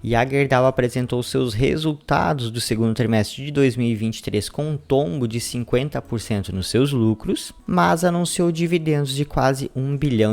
E a Gerdau apresentou seus resultados do segundo trimestre de 2023 com um tombo de 50% nos seus lucros, mas anunciou dividendos de quase R$ 1 bilhão.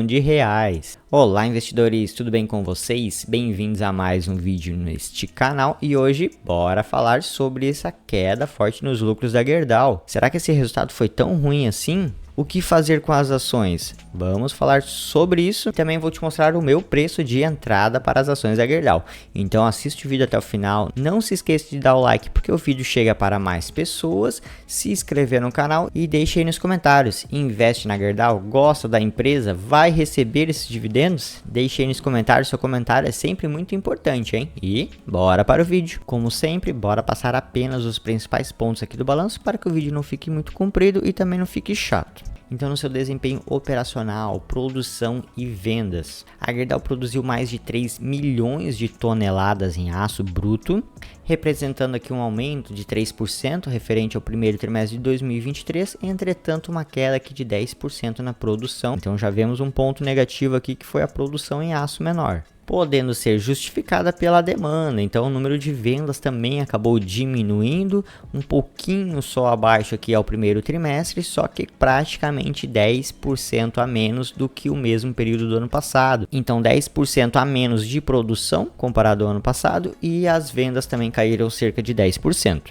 Olá, investidores, tudo bem com vocês? Bem-vindos a mais um vídeo neste canal e hoje bora falar sobre essa queda forte nos lucros da Gerdau. Será que esse resultado foi tão ruim assim? O que fazer com as ações? Vamos falar sobre isso. Também vou te mostrar o meu preço de entrada para as ações da Gerdau. Então assiste o vídeo até o final. Não se esqueça de dar o like porque o vídeo chega para mais pessoas. Se inscrever no canal e deixe aí nos comentários. Investe na Gerdau? Gosta da empresa? Vai receber esses dividendos? Deixe aí nos comentários. Seu comentário é sempre muito importante, hein? E bora para o vídeo. Como sempre, bora passar apenas os principais pontos aqui do balanço para que o vídeo não fique muito comprido e também não fique chato. Então, no seu desempenho operacional, produção e vendas, a Gerdau produziu mais de 3 milhões de toneladas em aço bruto, representando aqui um aumento de 3% referente ao primeiro trimestre de 2023, entretanto uma queda aqui de 10% na produção. Então já vemos um ponto negativo aqui que foi a produção em aço menor, podendo ser justificada pela demanda. Então o número de vendas também acabou diminuindo, um pouquinho só abaixo aqui ao primeiro trimestre, só que praticamente 10% a menos do que o mesmo período do ano passado. Então 10% a menos de produção comparado ao ano passado e as vendas também caíram cerca de 10%.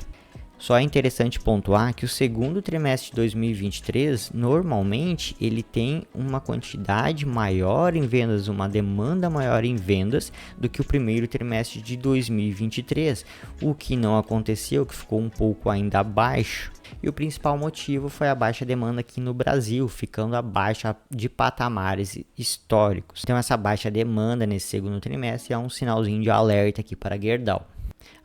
Só é interessante pontuar que o segundo trimestre de 2023, normalmente, ele tem uma quantidade maior em vendas, uma demanda maior em vendas do que o primeiro trimestre de 2023, o que não aconteceu, que ficou um pouco ainda abaixo. E o principal motivo foi a baixa demanda aqui no Brasil, ficando abaixo de patamares históricos. Então essa baixa demanda nesse segundo trimestre é um sinalzinho de alerta aqui para a Gerdau.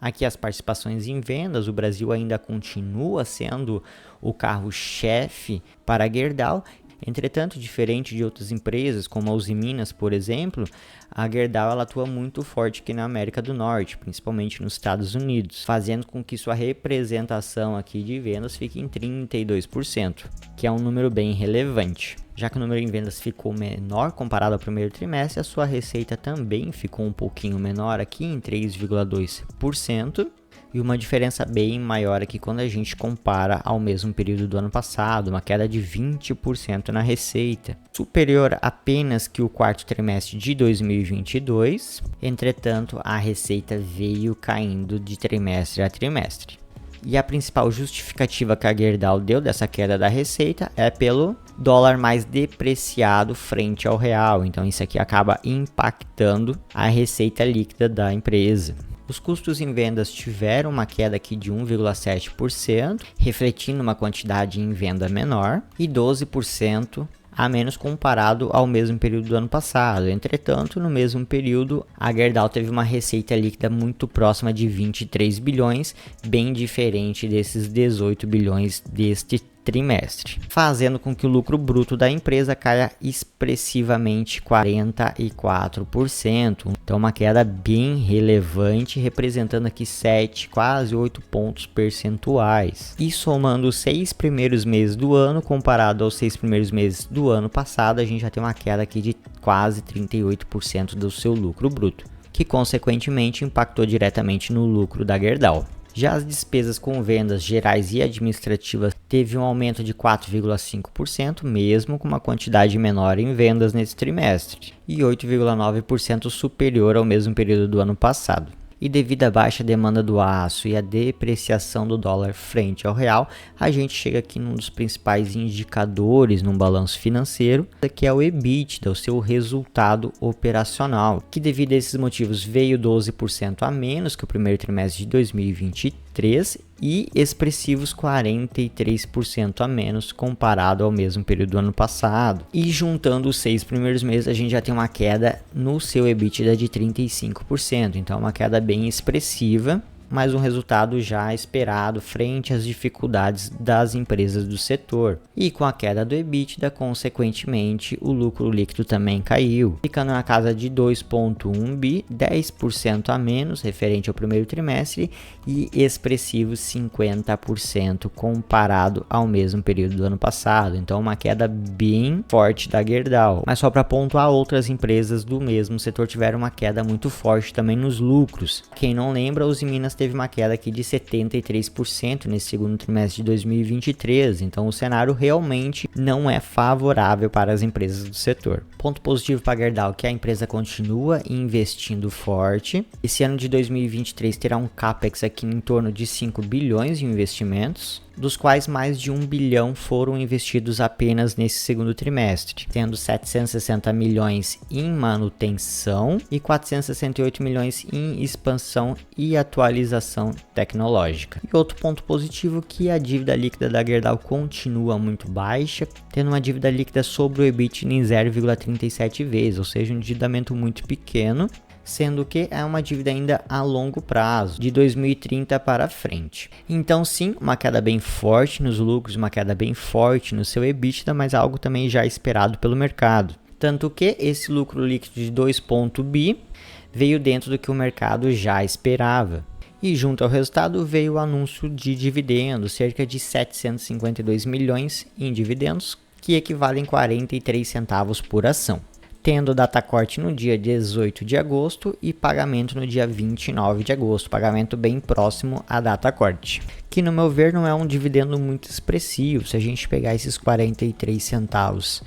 Aqui as participações em vendas, o Brasil ainda continua sendo o carro-chefe para a Gerdau. Entretanto, diferente de outras empresas, como a Usiminas, por exemplo, a Gerdau ela atua muito forte aqui na América do Norte, principalmente nos Estados Unidos, fazendo com que sua representação aqui de vendas fique em 32%, que é um número bem relevante. Já que o número em vendas ficou menor comparado ao primeiro trimestre, a sua receita também ficou um pouquinho menor aqui em 3,2%. E uma diferença bem maior aqui quando a gente compara ao mesmo período do ano passado, uma queda de 20% na receita, superior apenas que o quarto trimestre de 2022. Entretanto, a receita veio caindo de trimestre a trimestre. E a principal justificativa que a Gerdau deu dessa queda da receita é pelo dólar mais depreciado frente ao real. Então isso aqui acaba impactando a receita líquida da empresa. Os custos em vendas tiveram uma queda aqui de 1,7%, refletindo uma quantidade em venda menor, e 12% a menos comparado ao mesmo período do ano passado. Entretanto, no mesmo período, a Gerdau teve uma receita líquida muito próxima de 23 bilhões, bem diferente desses 18 bilhões deste trimestre, fazendo com que o lucro bruto da empresa caia expressivamente 44%. Então uma queda bem relevante, representando aqui 7, quase 8 pontos percentuais. E somando os 6 primeiros meses do ano, comparado aos 6 primeiros meses do ano passado, a gente já tem uma queda aqui de quase 38% do seu lucro bruto, que consequentemente impactou diretamente no lucro da Gerdau. Já as despesas com vendas gerais e administrativas teve um aumento de 4,5%, mesmo com uma quantidade menor em vendas nesse trimestre, e 8,9% superior ao mesmo período do ano passado. E devido à baixa demanda do aço e à depreciação do dólar frente ao real, a gente chega aqui num dos principais indicadores no balanço financeiro, que é o EBITDA, o seu resultado operacional, que devido a esses motivos veio 12% a menos que o primeiro trimestre de 2023 e expressivos 43% a menos comparado ao mesmo período do ano passado. E juntando os 6 primeiros meses, a gente já tem uma queda no seu EBITDA de 35%, então uma queda bem expressiva, mas um resultado já esperado frente às dificuldades das empresas do setor. E com a queda do EBITDA, consequentemente, o lucro líquido também caiu, ficando na casa de 2,1 bi, 10% a menos referente ao primeiro trimestre e expressivos 50% comparado ao mesmo período do ano passado. Então, uma queda bem forte da Gerdau. Mas só para pontuar, outras empresas do mesmo setor tiveram uma queda muito forte também nos lucros. Quem não lembra, a Usiminas teve uma queda aqui de 73% nesse segundo trimestre de 2023. Então, o cenário realmente não é favorável para as empresas do setor. Ponto positivo para a Gerdau, que a empresa continua investindo forte. Esse ano de 2023 terá um CAPEX aqui em torno de 5 bilhões em investimentos, dos quais mais de 1 bilhão foram investidos apenas nesse segundo trimestre, tendo 760 milhões em manutenção e 468 milhões em expansão e atualização tecnológica. E outro ponto positivo é que a dívida líquida da Gerdau continua muito baixa, tendo uma dívida líquida sobre o EBITDA em 0,37 vezes, ou seja, um endividamento muito pequeno, sendo que é uma dívida ainda a longo prazo, de 2030 para frente. Então sim, uma queda bem forte nos lucros, uma queda bem forte no seu EBITDA, mas algo também já esperado pelo mercado. Tanto que esse lucro líquido de 2,1 bi veio dentro do que o mercado já esperava. E junto ao resultado veio o anúncio de dividendos, cerca de 752 milhões em dividendos, que equivalem a 43 centavos por ação, tendo data corte no dia 18 de agosto e pagamento no dia 29 de agosto, pagamento bem próximo à data corte, que no meu ver não é um dividendo muito expressivo. Se a gente pegar esses 43 centavos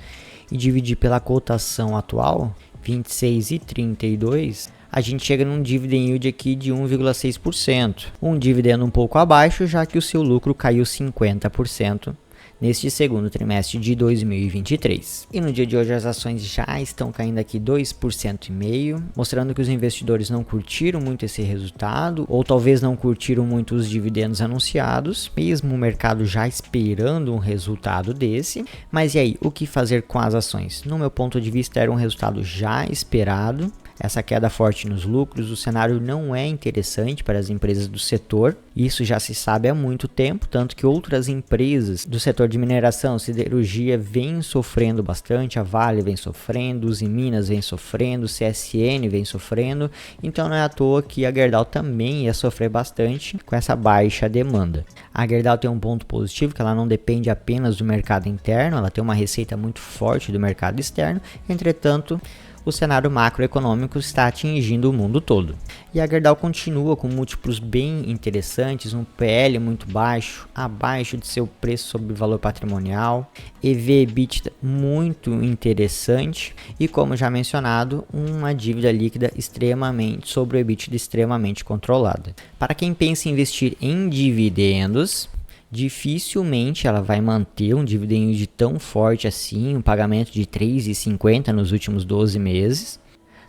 e dividir pela cotação atual, 26,32, a gente chega num dividend yield aqui de 1,6%, um dividendo um pouco abaixo, já que o seu lucro caiu 50% neste segundo trimestre de 2023. E no dia de hoje as ações já estão caindo aqui 2,5%, mostrando que os investidores não curtiram muito esse resultado, ou talvez não curtiram muito os dividendos anunciados, mesmo o mercado já esperando um resultado desse. Mas e aí, o que fazer com as ações? No meu ponto de vista, era um resultado já esperado. Essa queda forte nos lucros, o cenário não é interessante para as empresas do setor. Isso já se sabe há muito tempo, tanto que outras empresas do setor de mineração, siderurgia, vêm sofrendo bastante. A Vale vem sofrendo, Usiminas vem sofrendo, CSN vem sofrendo. Então não é à toa que a Gerdau também ia sofrer bastante com essa baixa demanda. A Gerdau tem um ponto positivo, que ela não depende apenas do mercado interno, ela tem uma receita muito forte do mercado externo. Entretanto, o cenário macroeconômico está atingindo o mundo todo. E a Gerdau continua com múltiplos bem interessantes, um PL muito baixo, abaixo de seu preço sobre valor patrimonial, EV/EBITDA muito interessante e, como já mencionado, uma dívida líquida extremamente sobre o EBITDA extremamente controlada. Para quem pensa em investir em dividendos, dificilmente ela vai manter um dividend yield tão forte assim, um pagamento de 3,50 nos últimos 12 meses.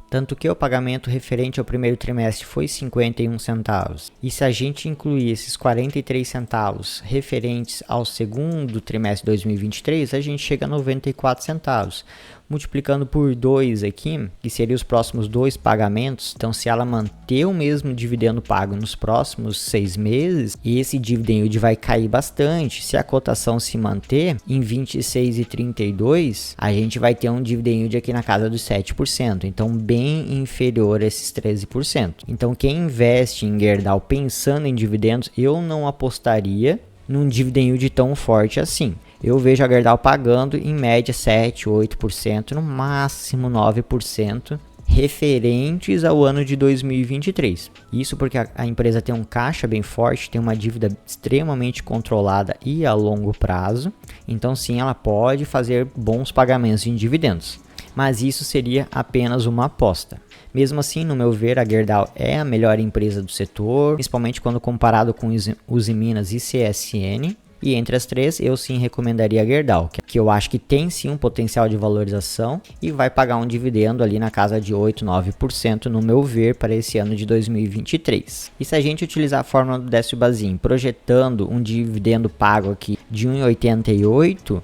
Tanto que o pagamento referente ao primeiro trimestre foi 51 centavos. E se a gente incluir esses 43 centavos referentes ao segundo trimestre de 2023, a gente chega a 94 centavos. Multiplicando por 2 aqui, que seriam os próximos 2 pagamentos, então se ela manter o mesmo dividendo pago nos próximos 6 meses, esse dividend yield vai cair bastante. Se a cotação se manter em 26,32, a gente vai ter um dividend yield aqui na casa dos 7%, então bem inferior a esses 13%. Então quem investe em Gerdau pensando em dividendos, eu não apostaria num dividend yield tão forte assim. Eu vejo a Gerdau pagando em média 7, 8%, no máximo 9%, referentes ao ano de 2023. Isso porque a empresa tem um caixa bem forte, tem uma dívida extremamente controlada e a longo prazo. Então sim, ela pode fazer bons pagamentos em dividendos. Mas isso seria apenas uma aposta. Mesmo assim, no meu ver, a Gerdau é a melhor empresa do setor, principalmente quando comparado com Usiminas e CSN. E entre as três, eu sim recomendaria a Gerdau, que eu acho que tem sim um potencial de valorização e vai pagar um dividendo ali na casa de 8, 9% no meu ver para esse ano de 2023. E se a gente utilizar a fórmula do Décio Bazin, projetando um dividendo pago aqui de 1,88,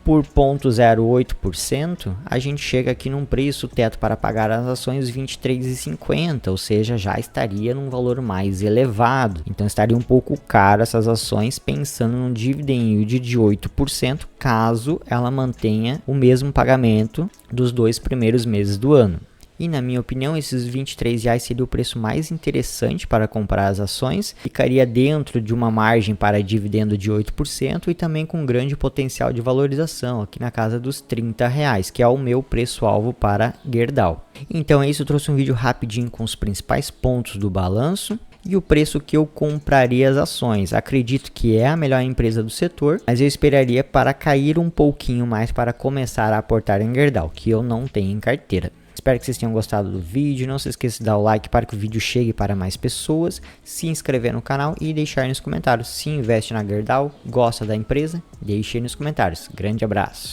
por 0,08%, a gente chega aqui num preço teto para pagar as ações R$ 23,50, ou seja, já estaria num valor mais elevado. Então estaria um pouco caro essas ações, pensando num dividend yield de 8%, caso ela mantenha o mesmo pagamento dos 2 primeiros meses do ano. E na minha opinião, esses R$ 23,00 seria o preço mais interessante para comprar as ações, ficaria dentro de uma margem para dividendo de 8% e também com grande potencial de valorização, aqui na casa dos R$ 30,00, que é o meu preço-alvo para Gerdau. Então é isso, eu trouxe um vídeo rapidinho com os principais pontos do balanço e o preço que eu compraria as ações. Acredito que é a melhor empresa do setor, mas eu esperaria para cair um pouquinho mais para começar a aportar em Gerdau, que eu não tenho em carteira. Espero que vocês tenham gostado do vídeo, não se esqueça de dar o like para que o vídeo chegue para mais pessoas, se inscrever no canal e deixar nos comentários se investe na Gerdau, gosta da empresa, deixe aí nos comentários. Grande abraço!